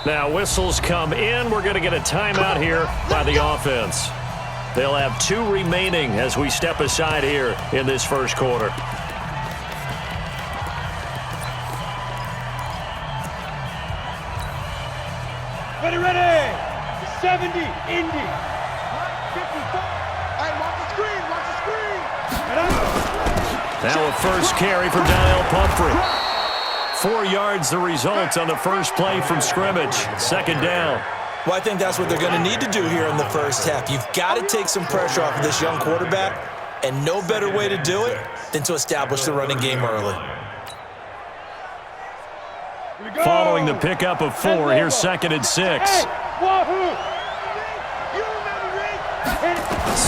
Now whistles come in. We're going to get a timeout here by the offense. They'll have 2 remaining as we step aside here in this first quarter. Ready. 70, Indy. 54. Watch the screen. Now a first carry for Daniel Pumphrey. 4 yards the result on the first play from scrimmage. Second down. Well, I think that's what they're going to need to do here in the first half. You've got to take some pressure off of this young quarterback, and no better way to do it than to establish the running game early. Following the pickup of 4, here's 2nd and 6.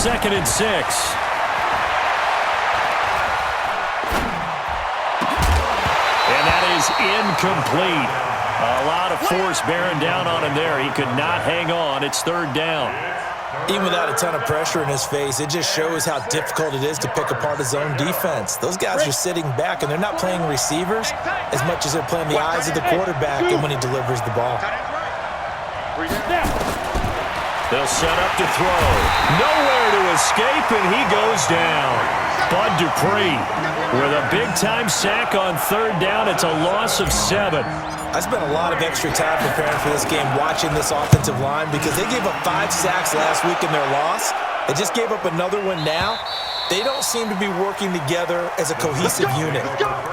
2nd and 6. And that is incomplete. A lot of force bearing down on him there. He could not hang on. It's 3rd down. Even without a ton of pressure in his face, it just shows how difficult it is to pick apart his own defense. Those guys are sitting back, and they're not playing receivers as much as they're playing the eyes of the quarterback and when he delivers the ball. They'll set up to throw. Nowhere to escape, and he goes down. Bud Dupree with a big-time sack on 3rd down. It's a loss of 7. I spent a lot of extra time preparing for this game watching this offensive line because they gave up 5 sacks last week in their loss. They just gave up another one now. They don't seem to be working together as a cohesive unit.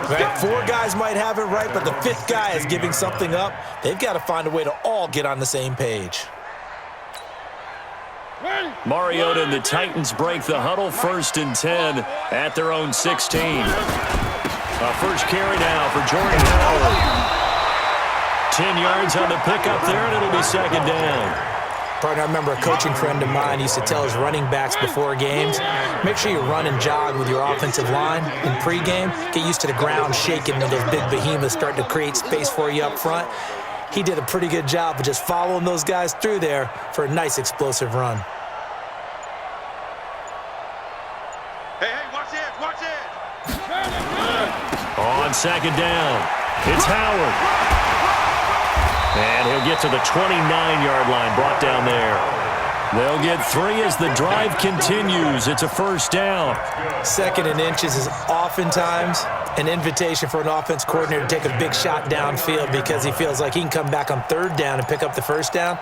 Right? 4 guys might have it right, but the 5th guy is giving something up. They've got to find a way to all get on the same page. Mariota and the Titans break the huddle. 1st and 10 at their own 16. A first carry now for Jordan Howard. 10 yards on the pickup there, and it'll be 2nd down. Partner, I remember a coaching friend of mine used to tell his running backs before games, make sure you run and jog with your offensive line in pregame. Get used to the ground shaking when those big behemoths start to create space for you up front. He did a pretty good job of just following those guys through there for a nice explosive run. Hey, watch it. On 2nd down, it's Howard. And he'll get to the 29-yard line, brought down there. They'll get 3 as the drive continues. It's a 1st down. 2nd and inches is oftentimes an invitation for an offense coordinator to take a big shot downfield because he feels like he can come back on 3rd down and pick up the 1st down.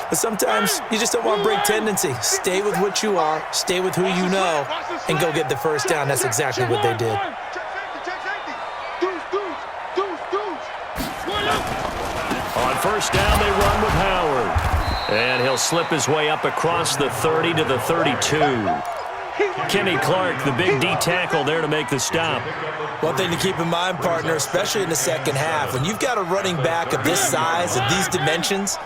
But sometimes you just don't want to break tendency. Stay with what you are, stay with who you know, and go get the 1st down. That's exactly what they did. On 1st down, they run with Howard. And he'll slip his way up across the 30 to the 32. Kenny Clark, the big D tackle there to make the stop. One thing to keep in mind, partner, especially in the second half, when you've got a running back of this size, of these dimensions,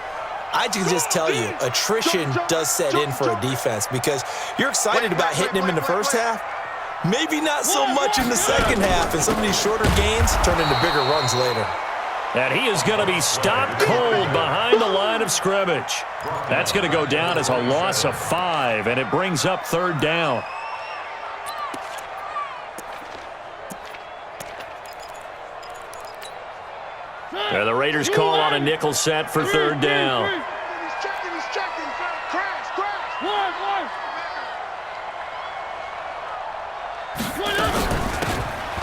I can just tell you, attrition does set in for a defense because you're excited about hitting him in the first half, maybe not so much in the second half, and some of these shorter gains turn into bigger runs later. And he is going to be stopped cold behind the line of scrimmage. That's going to go down as a loss of 5, and it brings up 3rd down. And the Raiders call on a nickel set for 3rd down. He's checking. Crash.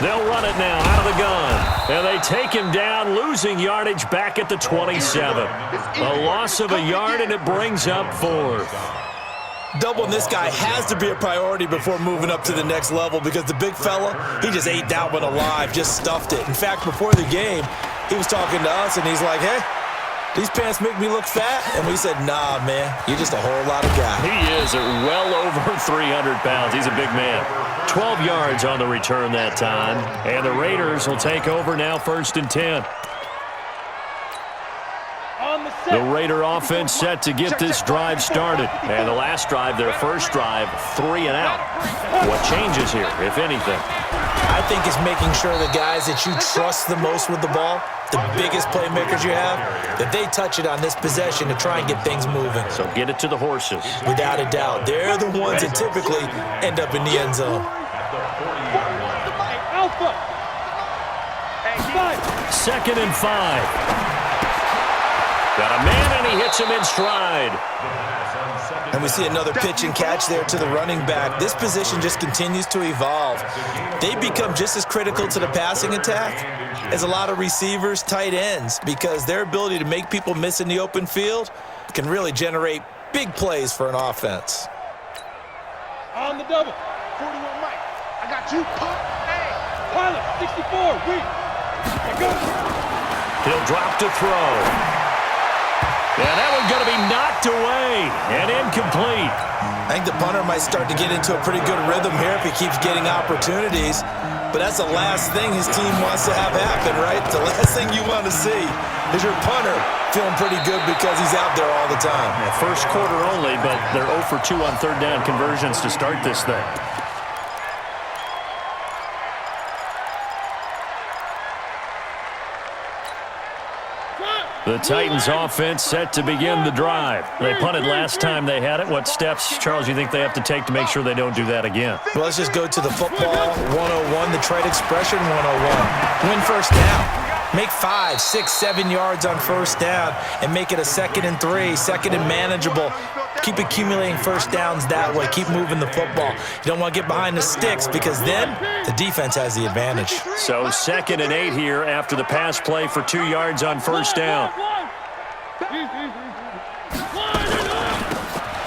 They'll run it now out of the gun. And they take him down, losing yardage back at the 27. A loss of a yard, and it brings up 4th. Doubling this guy has to be a priority before moving up to the next level because the big fella, he just ate that one alive, just stuffed it. In fact, before the game, he was talking to us, and he's like, hey, these pants make me look fat? And we said, nah, man, you're just a whole lot of guy. He is at well over 300 pounds. He's a big man. 12 yards on the return that time. And the Raiders will take over now, 1st and 10. The Raider offense set to get this drive started. And the last drive, their first drive, 3 and out. What changes here, if anything? I think it's making sure the guys that you trust the most with the ball, the biggest playmakers you have, that they touch it on this possession to try and get things moving. So get it to the horses. Without a doubt. They're the ones that typically end up in the end zone. Alpha. 2nd and 5. Got a man, and he hits him in stride. And we see another pitch and catch there to the running back. This position just continues to evolve. They become just as critical to the passing attack as a lot of receivers, tight ends, because their ability to make people miss in the open field can really generate big plays for an offense. On the double. 41 Mike. I got you. Hey. Pilot, 64. Wait. Here goes. He'll drop to throw. Yeah, that one's going to be knocked away and incomplete. I think the punter might start to get into a pretty good rhythm here if he keeps getting opportunities. But that's the last thing his team wants to have happen, right? The last thing you want to see is your punter feeling pretty good because he's out there all the time. Yeah, first quarter only, but they're 0 for 2 on third down conversions to start this thing. The Titans offense set to begin the drive. They punted last time they had it. What steps, Charles, you think they have to take to make sure they don't do that again? Well, let's just go to the football 101, the trade expression 101. Win first down. Make 5, 6, 7 yards on first down and make it a 2nd and 3, 2nd and manageable. Keep accumulating first downs that way. Keep moving the football. You don't want to get behind the sticks because then the defense has the advantage. So 2nd and 8 here after the pass play for 2 yards on first down.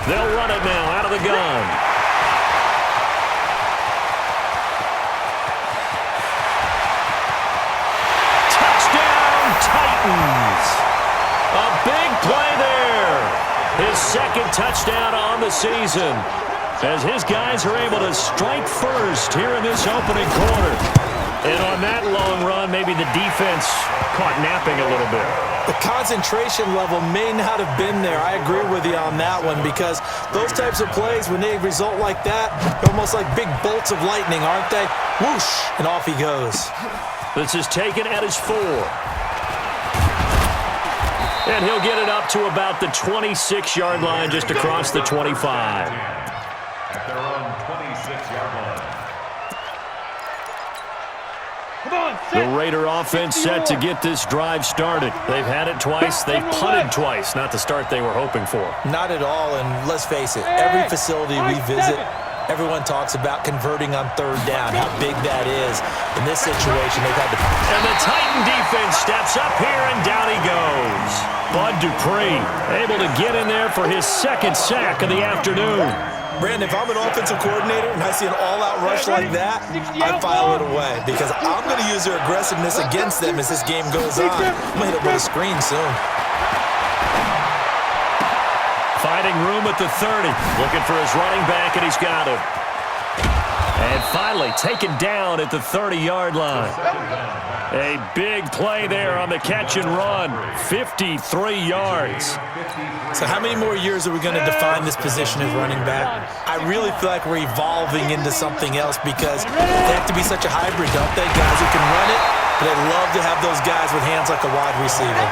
They'll run it now out of the gun. Touchdown, Titans. A big play there. His 2nd touchdown on the season as his guys are able to strike first here in this opening quarter. And on that long run, maybe the defense caught napping a little bit. The concentration level may not have been there. I agree with you on that one because those types of plays, when they result like that, they're almost like big bolts of lightning, aren't they? Whoosh, and off he goes. This is taken at his 4. And he'll get it up to about the 26-yard line, just across the 25. At their own 26-yard line. The Raider offense set to get this drive started. They've had it twice. They've punted twice. Not the start they were hoping for. Not at all, and let's face it, every facility we visit, everyone talks about converting on third down, how big that is. In this situation, they've had to... And the Titan defense steps up here, and down he goes. Bud Dupree able to get in there for his 2nd sack of the afternoon. Brandon, if I'm an offensive coordinator and I see an all-out rush like that, I file it away because I'm going to use their aggressiveness against them as this game goes on. I'm going to hit them with a screen soon. Finding room at the 30. Looking for his running back, and he's got him. And finally taken down at the 30-yard line. A big play there on the catch and run. 53 yards. So how many more years are we going to define this position as running back? I really feel like we're evolving into something else because they have to be such a hybrid, don't they? Guys who can run it, but I'd love to have those guys with hands like a wide receiver.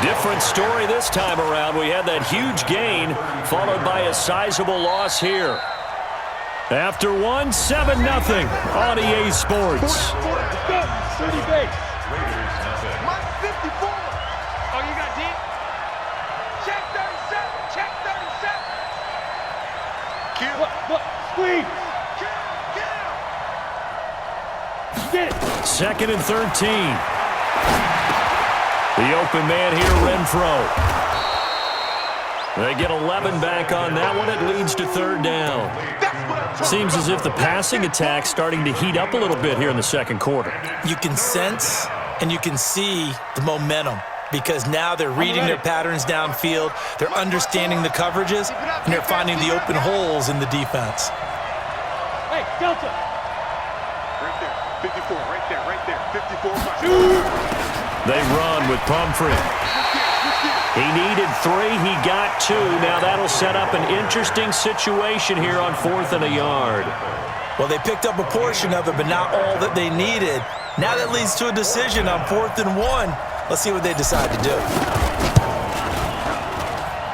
Different story this time around. We had that huge gain followed by a sizable loss here. After 1, 7-0 on EA Sports. 30 base. Mike 54. Oh, you got deep? Check 37. Check 37. Q. Look. Squeeze. Get it. 2nd and 13. The open man here, Renfro. They get 11 back on that one. It leads to third down. Seems as if the passing attack's starting to heat up a little bit here in the second quarter. You can sense and you can see the momentum because now they're reading their patterns downfield, they're understanding the coverages, and they're finding the open holes in the defense. Hey, Delta. Right there. 54, right there. 54. They run with Pumphrey. He needed 3. He got 2. Now that'll set up an interesting situation here on 4th and a yard. Well, they picked up a portion of it, but not all that they needed. Now that leads to a decision on 4th and 1. Let's see what they decide to do.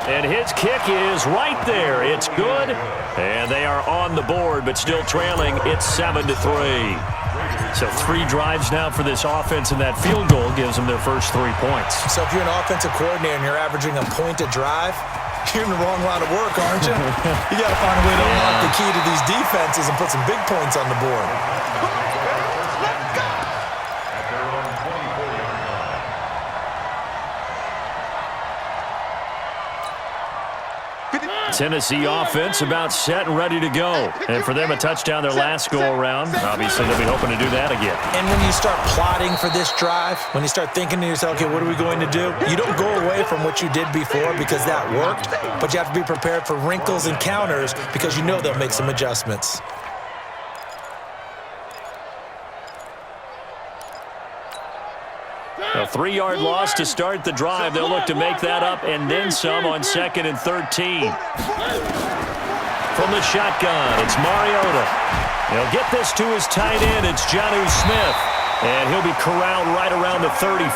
And his kick is right there. It's good. And they are on the board, but still trailing. It's 7-3. So 3 drives now for this offense, and that field goal gives them their first 3 points. So if you're an offensive coordinator and you're averaging a point a drive, you're in the wrong line of work, aren't you? You got to find a way to unlock the key to these defenses and put some big points on the board. Tennessee offense about set and ready to go. And for them, a touchdown their last go-around. Obviously, they'll be hoping to do that again. And when you start plotting for this drive, when you start thinking to yourself, okay, what are we going to do? You don't go away from what you did before because that worked, but you have to be prepared for wrinkles and counters because you know they'll make some adjustments. A 3-yard loss to start the drive. They'll look to make that up and then some on 2nd and 13. From the shotgun, it's Mariota. He'll get this to his tight end. It's Jonnu Smith. And he'll be corralled right around the 34.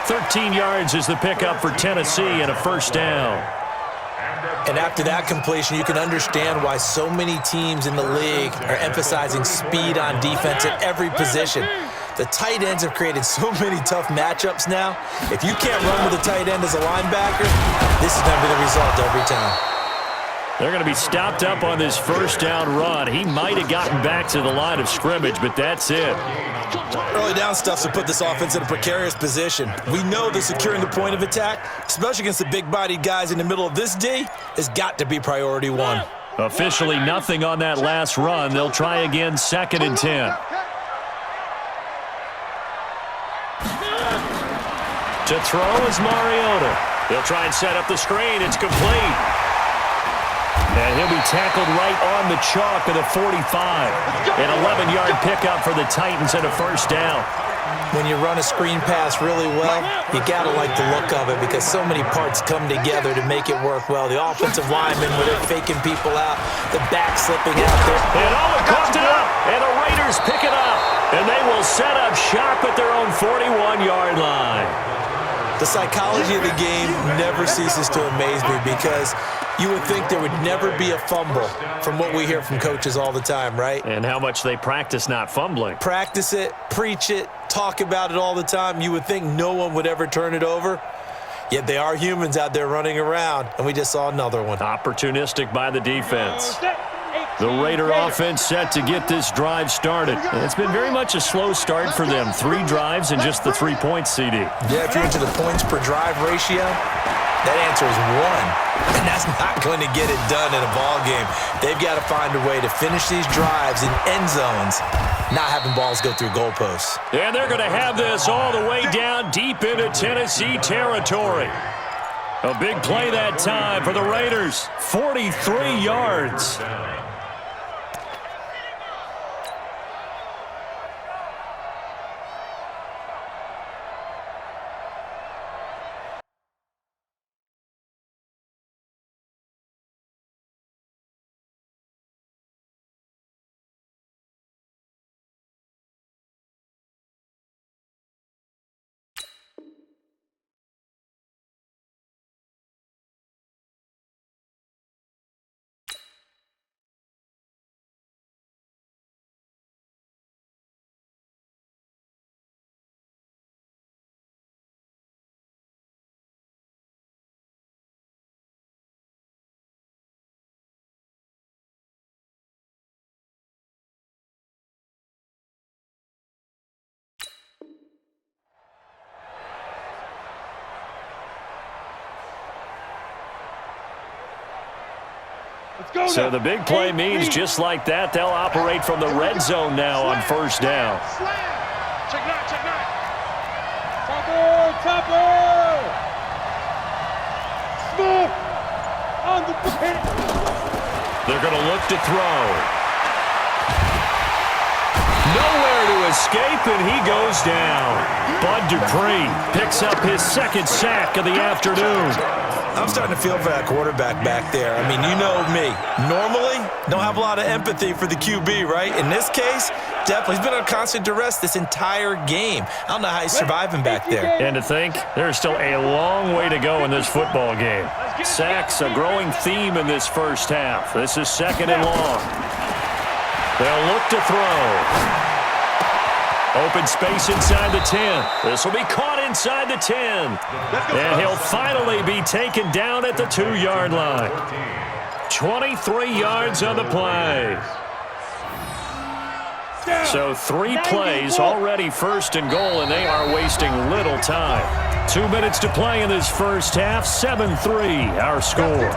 13 yards is the pickup for Tennessee and a first down. And after that completion, you can understand why so many teams in the league are emphasizing speed on defense at every position. The tight ends have created so many tough matchups now. If you can't run with a tight end as a linebacker, this is going to be the result every time. They're going to be stopped up on this first down run. He might have gotten back to the line of scrimmage, but that's it. Early down stuff to put this offense in a precarious position. We know that securing the point of attack, especially against the big-bodied guys in the middle of this D, has got to be priority 1. Officially nothing on that last run. They'll try again 2nd and 10. To throw is Mariota. He'll try and set up the screen. It's complete. And he'll be tackled right on the chalk of the 45. An 11-yard pickup for the Titans and a first down. When you run a screen pass really well, you got to like the look of it because so many parts come together to make it work well. The offensive linemen, where they're faking people out, the back slipping out there. And coughed it up, and the Raiders pick it up. And they will set up shop at their own 41-yard line. The psychology of the game never ceases to amaze me because you would think there would never be a fumble from what we hear from coaches all the time, right? And how much they practice not fumbling. Practice it, preach it, talk about it all the time. You would think no one would ever turn it over. Yet they are humans out there running around, and we just saw another one. Opportunistic by the defense. The Raider offense set to get this drive started. And it's been very much a slow start for them. 3 drives and just the 3 points, CD. Yeah, if you're into the points per drive ratio, that answer is 1. And that's not going to get it done in a ball game. They've got to find a way to finish these drives in end zones, not having balls go through goalposts. And they're going to have this all the way down deep into Tennessee territory. A big play that time for the Raiders. 43 yards. So the big play means just like that, they'll operate from the red zone now on first down. Check nine. Topper. Smith on the pitch. They're going to look to throw. Nowhere to escape, and he goes down. Bud Dupree picks up his 2nd sack of the afternoon. I'm starting to feel for that quarterback back there. I mean, you know me. Normally, don't have a lot of empathy for the QB, right? In this case, definitely. He's been on constant duress this entire game. I don't know how he's surviving back there. And to think, there's still a long way to go in this football game. Sacks, a growing theme in this first half. This is 2nd and long. They'll look to throw. Open space inside the 10. This will be caught inside the 10. And he'll finally be taken down at the 2-yard line. 23 yards on the play. So 3 plays, already first and goal, and they are wasting little time. 2 minutes to play in this first half. 7-3, our score.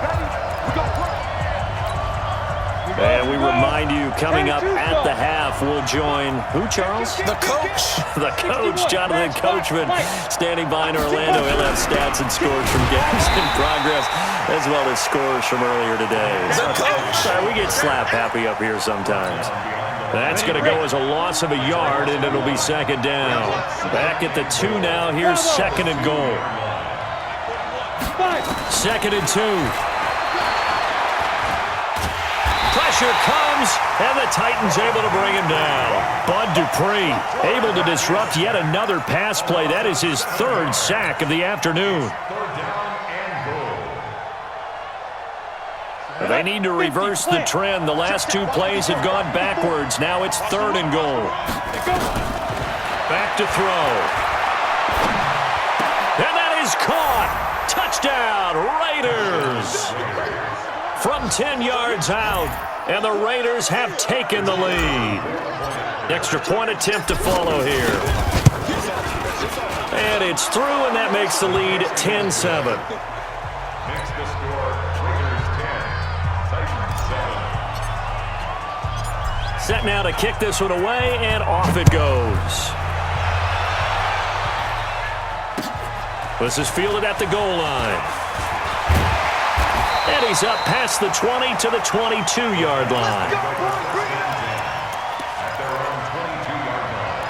And we remind you, coming up at the half, we'll join who, Charles? The coach. The coach, Jonathan Coachman, standing by in Orlando. He'll have stats and scores from games in progress, as well as scores from earlier today. The coach. Sorry, we get slap happy up here sometimes. That's going to go as a loss of a yard, and it'll be second down. Back at the 2 now. Here's second and goal. 2nd and 2. Pressure comes, and the Titans able to bring him down. Bud Dupree able to disrupt yet another pass play. That is his 3rd sack of the afternoon. They need to reverse the trend. The last 2 plays have gone backwards. Now it's 3rd and goal. Back to throw. And that is caught. Touchdown, Raiders. From 10 yards out, and the Raiders have taken the lead. Extra point attempt to follow here. And it's through, and that makes the lead 10-7. Next to score, Raiders 10, Titans 7. Set now to kick this one away, and off it goes. This is fielded at the goal line. And he's up past the 20 to the 22-yard line. At their own 22-yard line.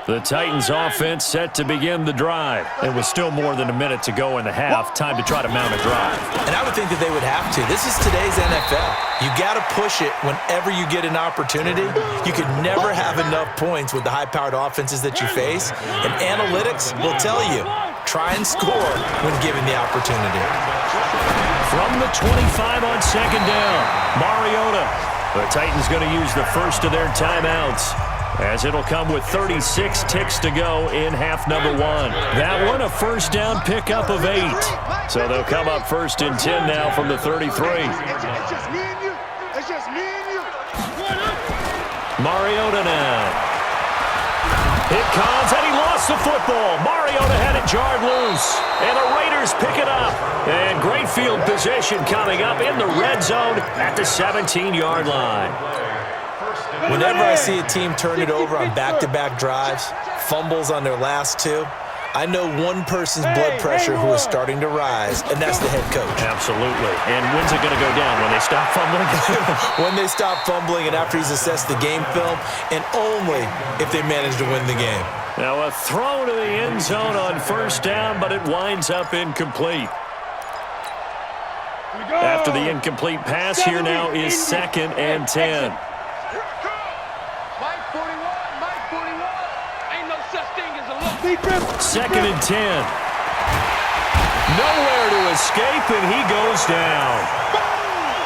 The Titans offense set to begin the drive. It was still more than a minute to go in the half. Time to try to mount a drive. And I would think that they would have to. This is today's NFL. You got to push it whenever you get an opportunity. You could never have enough points with the high-powered offenses that you face. And analytics will tell you, try and score when given the opportunity. From the 25 on second down, Mariota. The Titans going to use the first of their timeouts, as it'll come with 36 ticks to go in half number 1. That one a first down pickup of 8. So they'll come up 1st and 10 now from the 33. It's just me and you. It's just me and you. Mariota now. It comes, and he lost the football. Mariota had it jarred loose, and the Raiders pick it up. And great field position coming up in the red zone at the 17-yard line. Whenever I see a team turn it over on back-to-back drives, fumbles on their last 2, I know one person's blood pressure who is starting to rise, and that's the head coach. Absolutely. And when's it going to go down? When they stop fumbling? When they stop fumbling and after he's assessed the game film, and only if they manage to win the game. Now a throw to the end zone on first down, but it winds up incomplete. After the incomplete pass, here now is 2nd and 10. Second and 10. Nowhere to escape, and he goes down.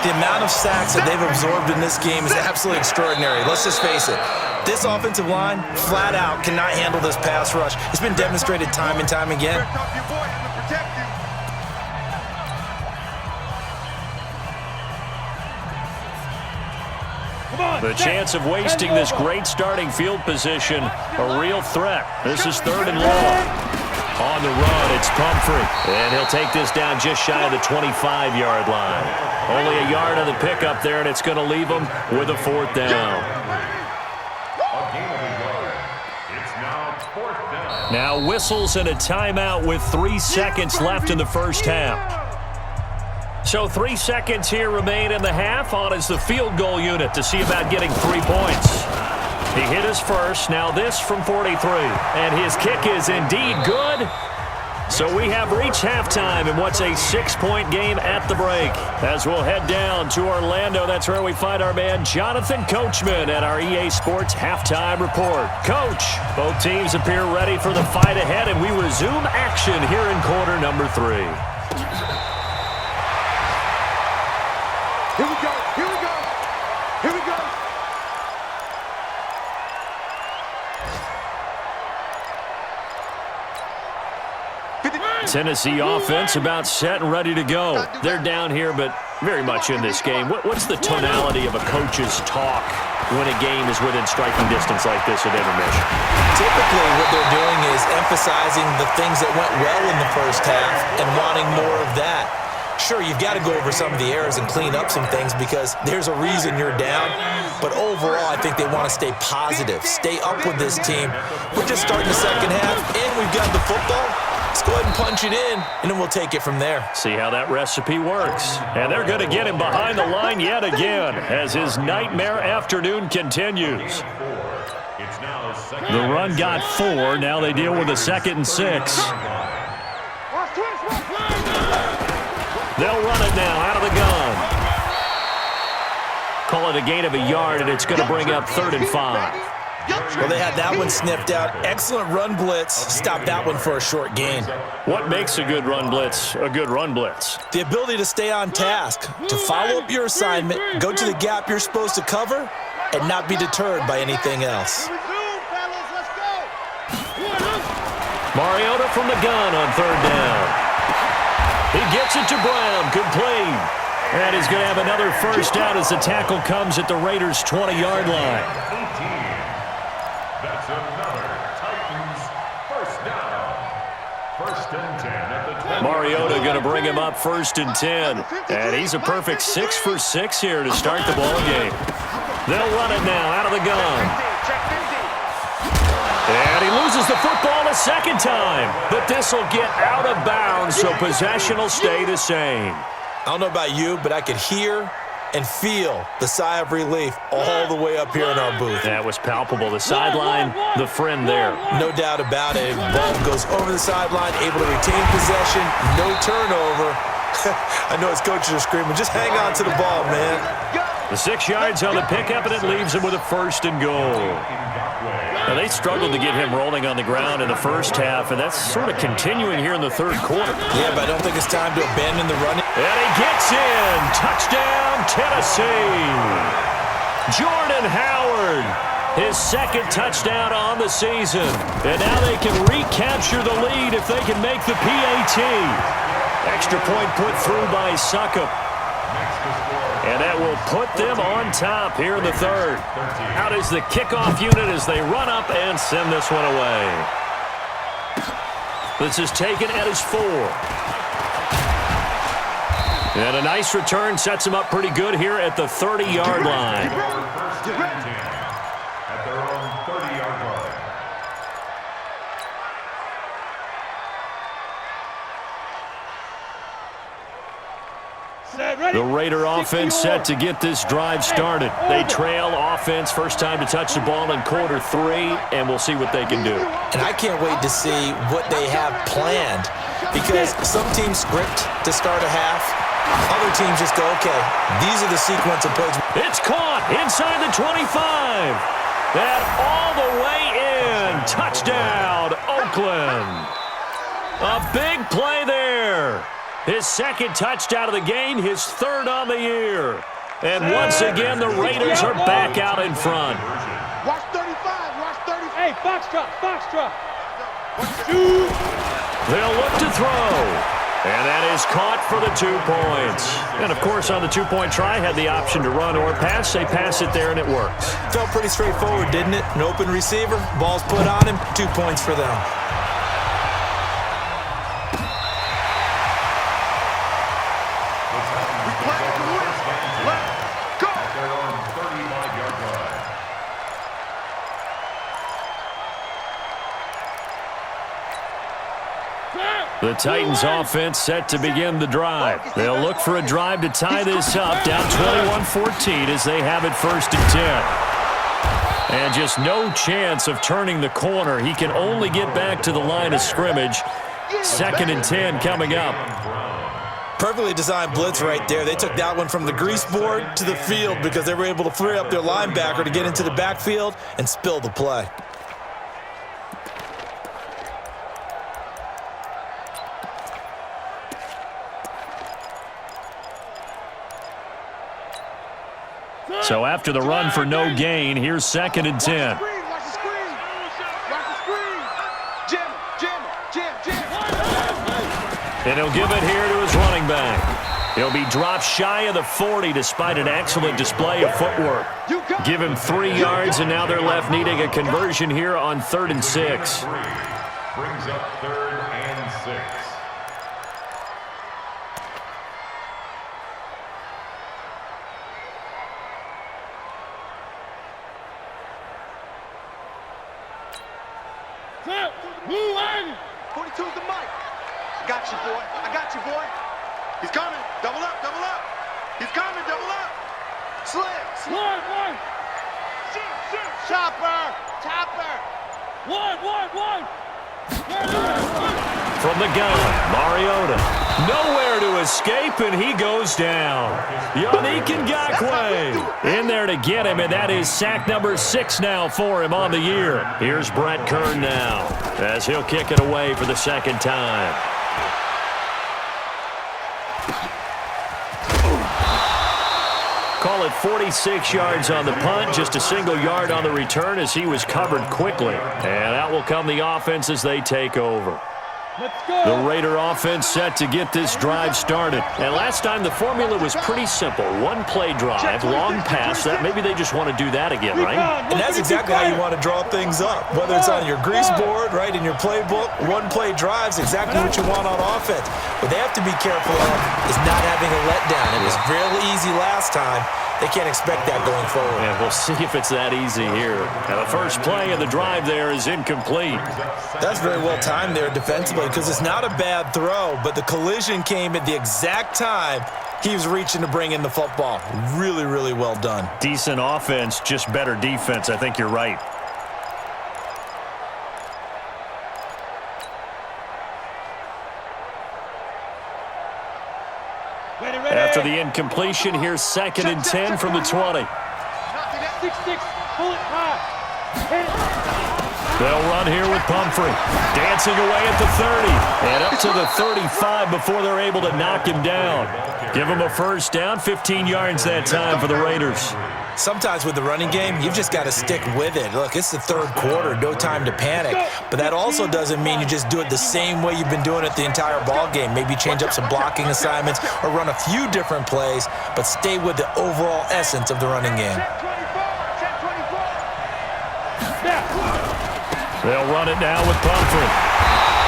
The amount of sacks that they've absorbed in this game is absolutely extraordinary. Let's just face it. This offensive line, flat out, cannot handle this pass rush. It's been demonstrated time and time again. The chance of wasting this great starting field position, a real threat. This is 3rd and long. On the run, it's Pumphrey. And he'll take this down just shy of the 25-yard line. Only a yard on the pickup there, and it's going to leave him with a 4th down. Now whistles and a timeout with 3 seconds left in the first half. So 3 seconds here remain in the half. On is the field goal unit to see about getting 3 points. He hit his first. Now this from 43. And his kick is indeed good. So we have reached halftime in what's a 6-point game at the break. As we'll head down to Orlando, that's where we find our man Jonathan Coachman at our EA Sports Halftime Report. Coach, both teams appear ready for the fight ahead, and we resume action here in quarter number 3. Here we go. Here we go. Here we go. Tennessee offense about set and ready to go. They're down here, but very much in this game. What's the tonality of a coach's talk when a game is within striking distance like this at intermission? Typically, what they're doing is emphasizing the things that went well in the first half and wanting more of that. Sure, you've got to go over some of the errors and clean up some things because there's a reason you're down. But overall, I think they want to stay positive, stay up with this team. We're just starting the second half, and we've got the football. Let's go ahead and punch it in, and then we'll take it from there. See how that recipe works. And they're going to get him behind the line yet again as his nightmare afternoon continues. The run got 4. Now they deal with a 2nd and 6. They'll run it now out of the gun. Call it a gain of a yard, and it's going to bring up 3rd and 5. Well, they had that one sniffed out. Excellent run blitz. Stop that one for a short gain. What makes a good run blitz a good run blitz? The ability to stay on task, to follow up your assignment, go to the gap you're supposed to cover, and not be deterred by anything else. Mariota from the gun on 3rd down. He gets it to Brown, complete. And he's going to have another first down as the tackle comes at the Raiders' 20-yard line. That's another Titans first down. 1st and 10 at the 20. Mariota going to bring him up 1st and 10. And he's a perfect 6 for 6 here to start the ball game. They'll run it now out of the gun. And he loses the football a 2nd time. But this will get out of bounds, so possession will stay the same. I don't know about you, but I could hear and feel the sigh of relief all the way up here in our booth. That was palpable. The sideline, the friend there. No doubt about it. Ball goes over the sideline, able to retain possession, no turnover. I know his coaches are screaming, just hang on to the ball, man. The 6 yards on the pickup, and it leaves him with a 1st and goal. Now, they struggled to get him rolling on the ground in the first half, and that's sort of continuing here in the 3rd quarter. Yeah, but I don't think it's time to abandon the running. And he gets in. Touchdown, Tennessee. Jordan Howard, his 2nd touchdown on the season. And now they can recapture the lead if they can make the PAT. Extra point put through by Succop. And that will put them on top here in the 3rd. Out is the kickoff unit as they run up and send this one away. This is taken at his 4. And a nice return sets him up pretty good here at the 30-yard line. 1st and 10 at their own 30-yard line. The Raider offense set to get this drive started. They trail offense first time to touch the ball in quarter 3, and we'll see what they can do. And I can't wait to see what they have planned because some teams script to start a half. Other teams just go, okay, these are the sequence of plays. It's caught inside the 25. And all the way in. Touchdown, Oakland. A big play there. His 2nd touchdown of the game, his 3rd on the year. And once again, the Raiders are back out in front. Watch 35, watch 30. Hey, foxtrot. They'll look to throw. And that is caught for the 2 points. And, of course, on the 2-point try, had the option to run or pass. They pass it there, and it works. Felt pretty straightforward, didn't it? An open receiver, ball's put on him, 2 points for them. The Titans offense set to begin the drive. They'll look for a drive to tie this up, down 21-14 as they have it 1st and 10. And just no chance of turning the corner. He can only get back to the line of scrimmage. 2nd and 10 coming up. Perfectly designed blitz right there. They took that one from the grease board to the field because they were able to free up their linebacker to get into the backfield and spill the play. So after the run for no gain, here's 2nd and 10. And he'll give it here to his running back. He'll be dropped shy of the 40 despite an excellent display of footwork. Give him 3 yards, and now they're left needing a conversion here on 3rd and 6. Brings up 3rd and 6. Move on! 42's the mic. I got you, boy. I got you, boy. He's coming. Double up, double up. He's coming, double up. Slam. One. Shoot. Chopper. One. From the gun, Mariota. Nowhere to escape, and he goes down. Yannick Ngakoue in there to get him, and that is sack number 6 now for him on the year. Here's Brett Kern now as he'll kick it away for the 2nd time. Call it 46 yards on the punt, just a single yard on the return as he was covered quickly. And out will come the offense as they take over. The Raider offense set to get this drive started. And last time the formula was pretty simple. 1-play drive, long pass. That maybe they just want to do that again, right? And that's exactly how you want to draw things up. Whether it's on your grease board, right, in your playbook, 1-play drive's exactly what you want on offense. What they have to be careful of is not having a letdown. It was real easy last time. They can't expect that going forward. And we'll see if it's that easy here. Now the first play of the drive there is incomplete. That's very well timed there defensively because it's not a bad throw, but the collision came at the exact time he was reaching to bring in the football. Really, really well done. Decent offense, just better defense. I think you're right. After the incompletion, here's 2nd and 10 from the 20. 6-6, pull it high. They'll run here with Pumphrey. Dancing away at the 30. And up to the 35 before they're able to knock him down. Give him a first down, 15 yards that time for the Raiders. Sometimes with the running game, you've just got to stick with it. Look, it's the 3rd quarter, no time to panic. But that also doesn't mean you just do it the same way you've been doing it the entire ball game. Maybe change up some blocking assignments or run a few different plays, but stay with the overall essence of the running game. They'll run it now with Pumphrey.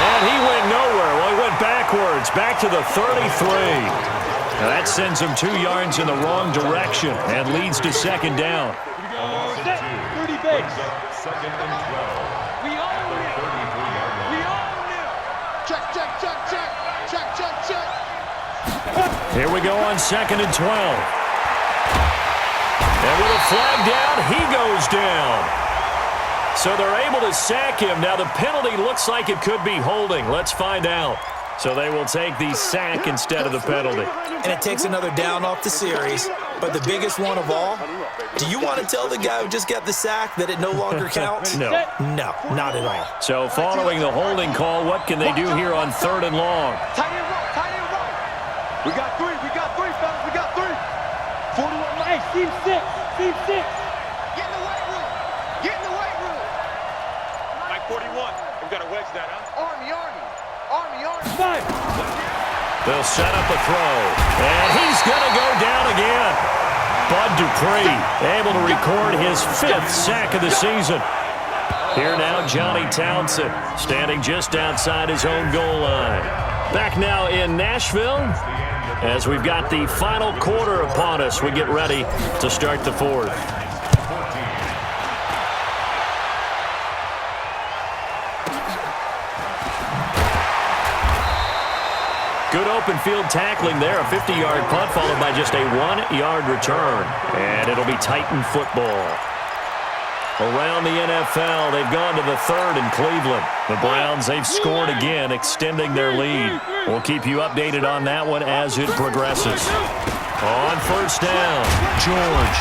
And he went nowhere. Well, he went backwards, back to the 33. Now that sends him 2 yards in the wrong direction and leads to 2nd down. 30 base. 2nd and 12. We own it. We own it. Check. Here we go on 2nd and 12. And with a flag down, he goes down. So they're able to sack him. Now the penalty looks like it could be holding. Let's find out. So they will take the sack instead of the penalty. And it takes another down off the series. But the biggest one of all, do you want to tell the guy who just got the sack that it no longer counts? No. No, not at all. So following the holding call, what can they do here on 3rd and long? Tight end roll. We got 3, fellas. We got 3. 41 Mike, team 6. Get in the weight room. Mike 41. We got to wedge that, huh? Army. 5. They'll set up a throw. And he's going to go down again. Bud Dupree able to record his 5th sack of the season. Here now, Johnny Townsend standing just outside his own goal line. Back now in Nashville as we've got the final quarter upon us. We get ready to start the 4th. Good open field tackling there. A 50-yard punt followed by just a 1-yard return. And it'll be Titan football. Around the NFL, they've gone to the third in Cleveland. The Browns, they've scored again, extending their lead. We'll keep you updated on that one as it progresses. On first down, George.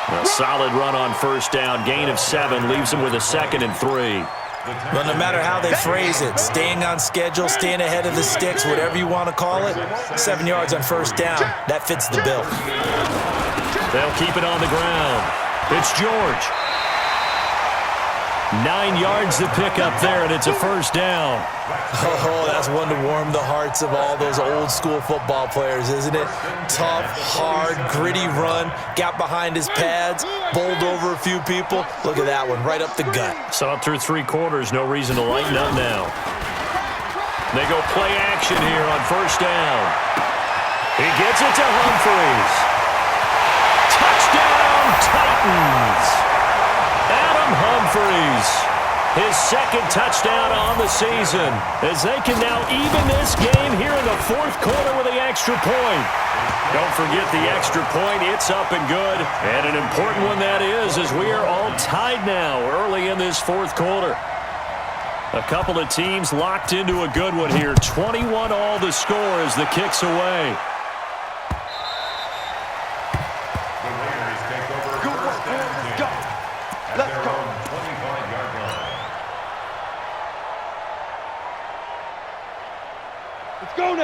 A solid run on first down. Gain of 7 leaves him with a 2nd and 3. Well, no matter how they phrase it, staying on schedule, staying ahead of the sticks, whatever you want to call it, 7 yards on first down, that fits the bill. They'll keep it on the ground. It's George. 9 yards to pick up there, and it's a first down. Oh, that's one to warm the hearts of all those old-school football players, isn't it? Tough, hard, gritty run, got behind his pads, bowled over a few people. Look at that one, right up the gut. Saw it through 3 quarters, no reason to lighten up now. They go play action here on first down. He gets it to Humphries. Touchdown, Titans! Adam Humphries, his 2nd touchdown on the season, as they can now even this game here in the 4th quarter with the extra point. Don't forget the extra point. It's up and good, and an important one that is, as we are all tied now early in this 4th quarter. A couple of teams locked into a good one here. 21 all the score as the kick's away.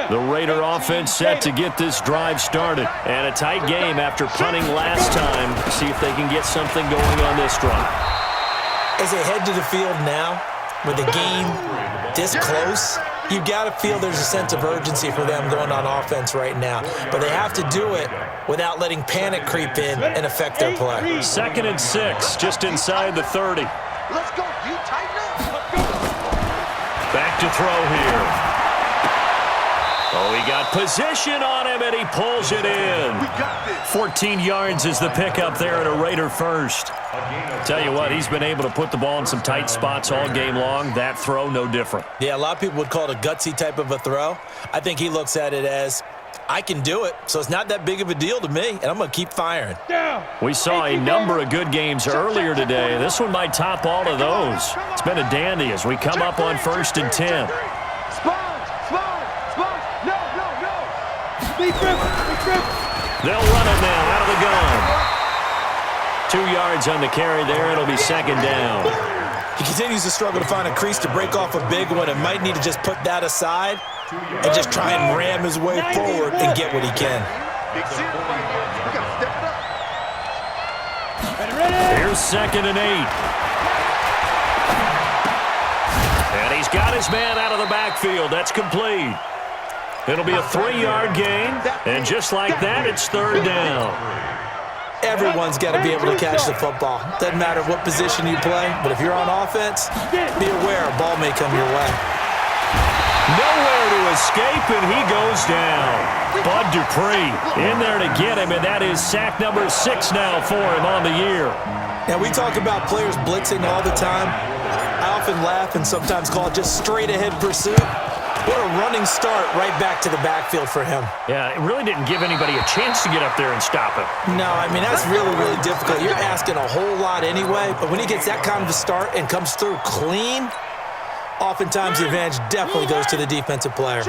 The Raider offense set to get this drive started. And a tight game after punting last time. See if they can get something going on this drive. As they head to the field now, with the game this close, you've got to feel there's a sense of urgency for them going on offense right now. But they have to do it without letting panic creep in and affect their play. 2nd and 6, just inside the 30. Let's go, you tighten up. Back to throw here. Oh, he got position on him, and he pulls it in. 14 yards is the pickup there at a Raider first. Tell you what, he's been able to put the ball in some tight spots all game long. That throw, no different. Yeah, a lot of people would call it a gutsy type of a throw. I think he looks at it as, I can do it, so it's not that big of a deal to me, and I'm going to keep firing. We saw a number of good games earlier today. This one might top all of those. It's been a dandy as we come up on 1st and 10. They'll run it now out of the gun. 2 yards on the carry there. It'll be 2nd down. He continues to struggle to find a crease to break off a big one and might need to just put that aside and just try and ram his way forward and get what he can. Here's 2nd and 8. And he's got his man out of the backfield. That's complete. It'll be a 3-yard gain, and just like that, it's 3rd down. Everyone's got to be able to catch the football. Doesn't matter what position you play, but if you're on offense, be aware a ball may come your way. Nowhere to escape, and he goes down. Bud Dupree in there to get him, and that is sack number 6 now for him on the year. Now, we talk about players blitzing all the time. I often laugh and sometimes call it just straight-ahead pursuit. What a running start right back to the backfield for him. Yeah, it really didn't give anybody a chance to get up there and stop him. No, I mean, that's really, really difficult. You're asking a whole lot anyway, but when he gets that kind of a start and comes through clean, oftentimes the advantage definitely goes to the defensive player.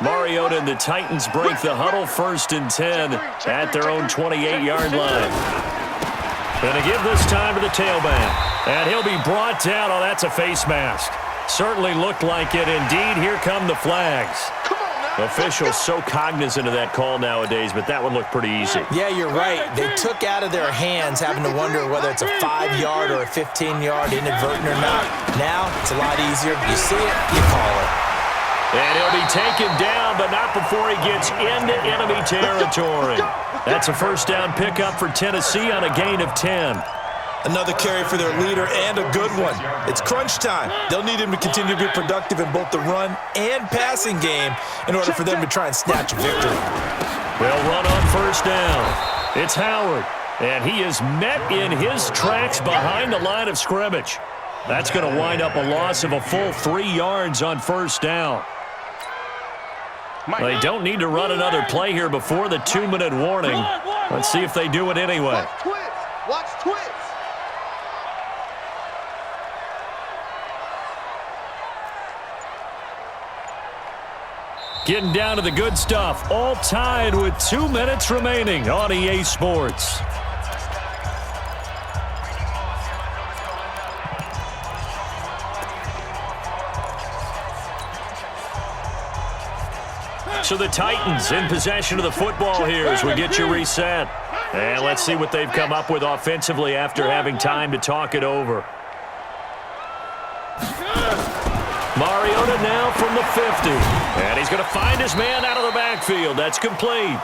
Mariota and the Titans break the huddle 1st and 10 at their own 28-yard line. Gonna give this time to the tailback. And he'll be brought down. Oh, that's a face mask. Certainly looked like it. Indeed, here come the flags. Officials so cognizant of that call nowadays, but that one looked pretty easy. Yeah, you're right. They took out of their hands having to wonder whether it's a 5-yard or a 15-yard inadvertent or not. Now, it's a lot easier. You see it, you call it. And he'll be taken down, but not before he gets into enemy territory. That's a first down pickup for Tennessee on a gain of 10. Another carry for their leader and a good one. It's crunch time. They'll need him to continue to be productive in both the run and passing game in order for them to try and snatch a victory. They'll run on first down. It's Howard, and he is met in his tracks behind the line of scrimmage. That's going to wind up a loss of a full 3 yards on first down. They don't need to run another play here before the 2-minute warning. Let's see if they do it anyway. Watch twist. Getting down to the good stuff. All tied with 2 minutes remaining on EA Sports. So the Titans in possession of the football here as we get you reset. And let's see what they've come up with offensively after having time to talk it over. Mariota now from the 50. And he's going to find his man out of the backfield. That's complete.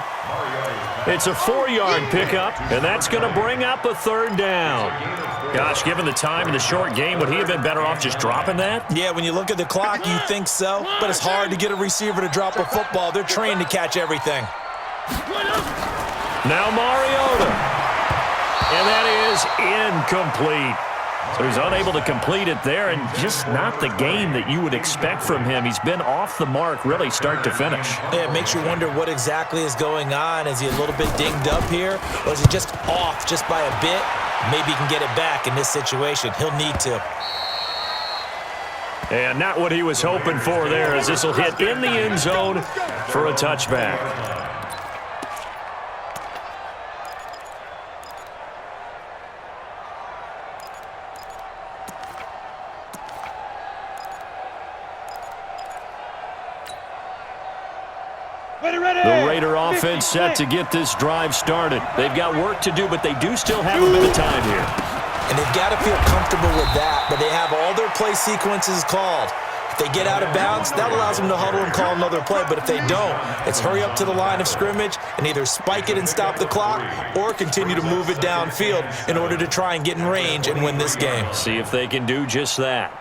It's a 4-yard pickup, and that's going to bring up a third down. Gosh, given the time in the short game, would he have been better off just dropping that? Yeah, when you look at the clock, you think so, but it's hard to get a receiver to drop a football. They're trained to catch everything. Now Mariota. And that is incomplete. So he's unable to complete it there, and just not the game that you would expect from him. He's been off the mark really start to finish. Yeah, it makes you wonder what exactly is going on. Is he a little bit dinged up here, or is he just off just by a bit? Maybe he can get it back in this situation. He'll need to. And not what he was hoping for there, as this will hit in the end zone for a touchback. The Raider offense set to get this drive started. They've got work to do, but they do still have a bit of time here. And they've got to feel comfortable with that, but they have all their play sequences called. If they get out of bounds, that allows them to huddle and call another play. But if they don't, it's hurry up to the line of scrimmage and either spike it and stop the clock or continue to move it downfield in order to try and get in range and win this game. See if they can do just that.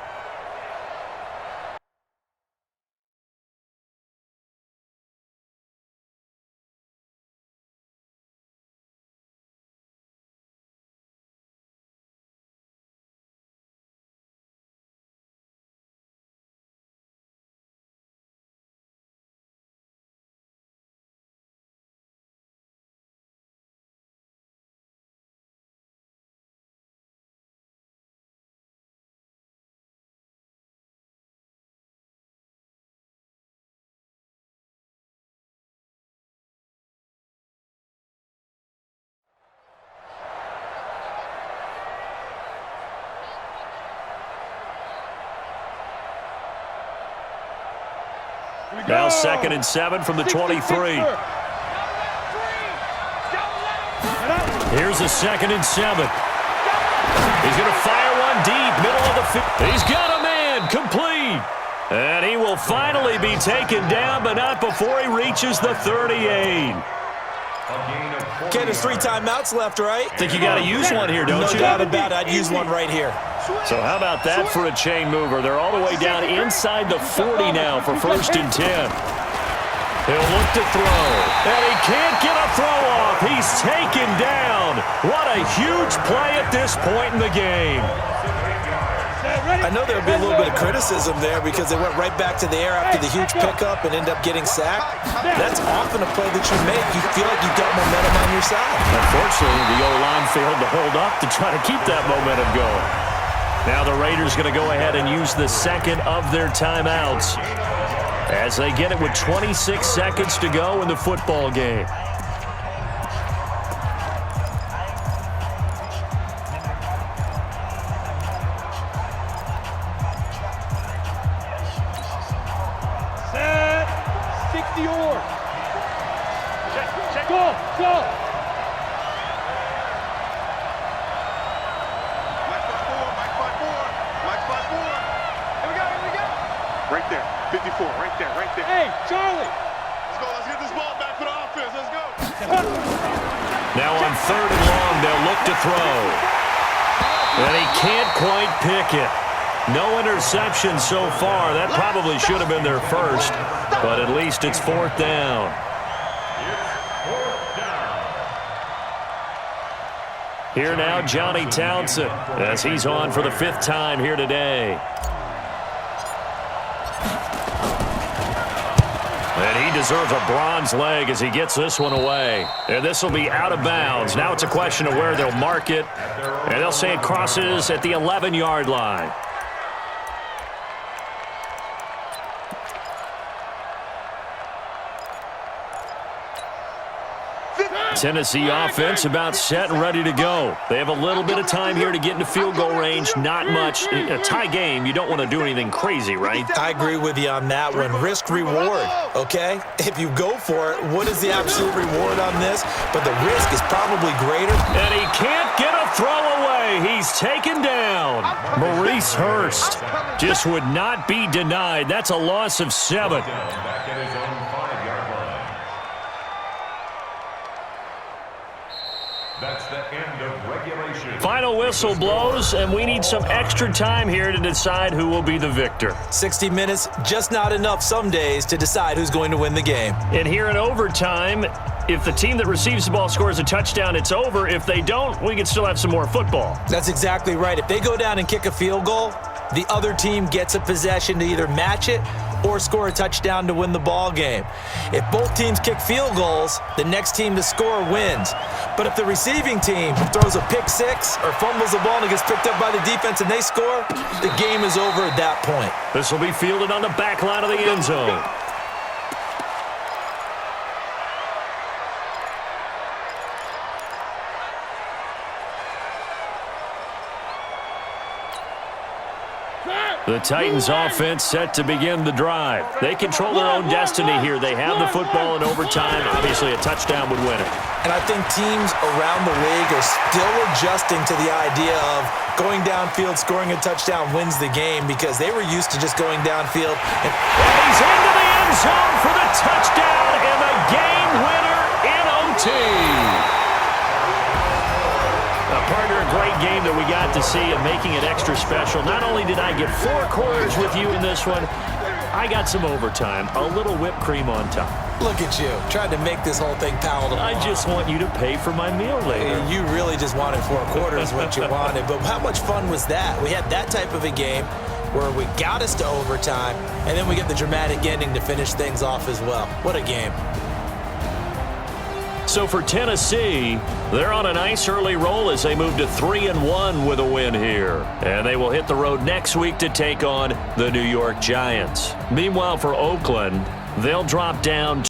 Now 2nd and 7 from the 23. Here's a 2nd and 7. He's going to fire one deep, middle of the field. He's got a man, complete. And he will finally be taken down, but not before he reaches the 38. Okay, there's 3 timeouts left, right? Think you got to use one here, don't you? No doubt about it. I'd use one right here. So how about that for a chain mover? They're all the way down inside the 40 now for 1st and 10. He'll look to throw. And he can't get a throw off. He's taken down. What a huge play at this point in the game. I know there'll be a little bit of criticism there because they went right back to the air after the huge pickup and end up getting sacked. That's often a play that you make. You feel like you've got momentum on your side. Unfortunately, the O-line failed to hold up to try to keep that momentum going. Now the Raiders going to go ahead and use the 2nd of their timeouts as they get it with 26 seconds to go in the football game. Set. 60 or. Go, go. Right there, 54, right there, right there. Hey, Charlie. Let's go, let's get this ball back for the offense, let's go. Now on 3rd and long, they'll look to throw. And he can't quite pick it. No interception so far. That probably should have been their first, but at least it's 4th down. Here now, Johnny Townsend, as he's on for the 5th time here today. And he deserves a bronze leg as he gets this one away. And this will be out of bounds. Now it's a question of where they'll mark it. And they'll say it crosses at the 11-yard line. Tennessee offense about set and ready to go. They have a little bit of time here to get into field goal range. Not much. A tie game, you don't want to do anything crazy, right? I agree with you on that one. Risk reward, okay? If you go for it, what is the absolute reward on this? But the risk is probably greater. And he can't get a throw away. He's taken down. Maurice Hurst just would not be denied. That's a loss of 7. Back at his own 5-yard line. That's the end of regulation. Final whistle blows, and we need some extra time here to decide who will be the victor. 60 minutes, just not enough some days to decide who's going to win the game. And here in overtime, if the team that receives the ball scores a touchdown, it's over. If they don't, we can still have some more football. That's exactly right. If they go down and kick a field goal, the other team gets a possession to either match it or score a touchdown to win the ball game. If both teams kick field goals, the next team to score wins. But if the receiving team throws a pick six or fumbles the ball and it gets picked up by the defense and they score, the game is over at that point. This will be fielded on the back line of the end zone. The Titans offense set to begin the drive. They control their own destiny here. They have the football in overtime. Obviously, a touchdown would win it. And I think teams around the league are still adjusting to the idea of going downfield, scoring a touchdown wins the game because they were used to just going downfield. And he's into the end zone for the touchdown and the game winner in OT. Partner, a great game that we got to see and making it extra special. Not only did I get 4 quarters with you in this one, I got some overtime, a little whipped cream on top. Look at you, trying to make this whole thing palatable. I just want you to pay for my meal later. You really just wanted 4 quarters what you wanted, but how much fun was that? We had that type of a game where we got us to overtime, and then we get the dramatic ending to finish things off as well. What a game. So for Tennessee, they're on a nice early roll as they move to 3-1 with a win here. And they will hit the road next week to take on the New York Giants. Meanwhile, for Oakland, they'll drop down